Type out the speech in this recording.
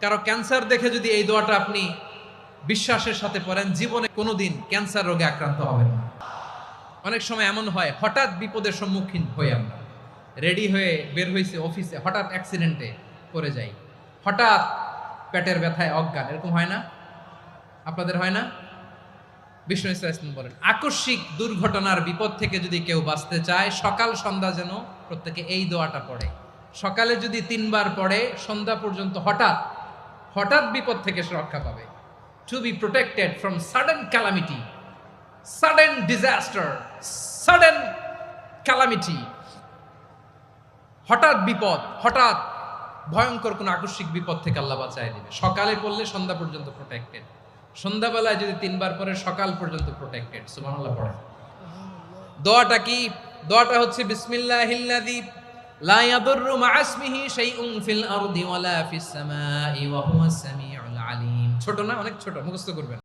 কারো ক্যান্সার দেখে যদি এই দোয়াটা আপনি বিশ্বাসের সাথে পড়েন, জীবনে কোনোদিন ক্যান্সার রোগে আক্রান্ত হবেন না। অনেক সময় এমন হয়, হঠাৎ বিপদের সম্মুখীন হই আমরা, রেডি হয়ে বের হয়েছে অফিসে, হঠাৎ অ্যাক্সিডেন্টে পড়ে যাই, হঠাৎ পেটের ব্যথায় অজ্ঞান, এরকম হয় না? আপনাদের হয় না? বিষ্ণু ইসলাম বলেন, আকস্মিক দুর্ঘটনার বিপদ থেকে যদি কেউ বাঁচতে চায়, সকাল সন্ধ্যা যেন প্রত্যেকে এই দোয়াটা পড়ে। সকালে যদি 3 বার পড়ে, সন্ধ্যা পর্যন্ত হঠাৎ হঠাৎ বিপদ থেকে সে রক্ষা পাবে। To be protected from sudden calamity, sudden disaster, sudden calamity, হঠাৎ বিপদ, হঠাৎ ভয়ঙ্কর কোন আকস্মিক বিপদ থেকে আল্লাহ বাঁচায় দিবে। সকালে পড়লে সন্ধ্যা পর্যন্ত প্রোটেক্টেড, সন্ধ্যাবেলায় যদি 3 বার পরে সকাল পর্যন্ত প্রোটেক্টেড। সুবহানাল্লাহ পড়েন। দোয়াটা কি? দোয়াটা হচ্ছে বিসমিল্লাহিল্লাযী লা ইয়াদুররু মা ইসমিহি শাইউন ফিল আরদি ওয়ালা ফিস সামাই ওয়া হুয়াস সামিউল আলিম। ছোট না? অনেক ছোট, মুখস্থ করবেন।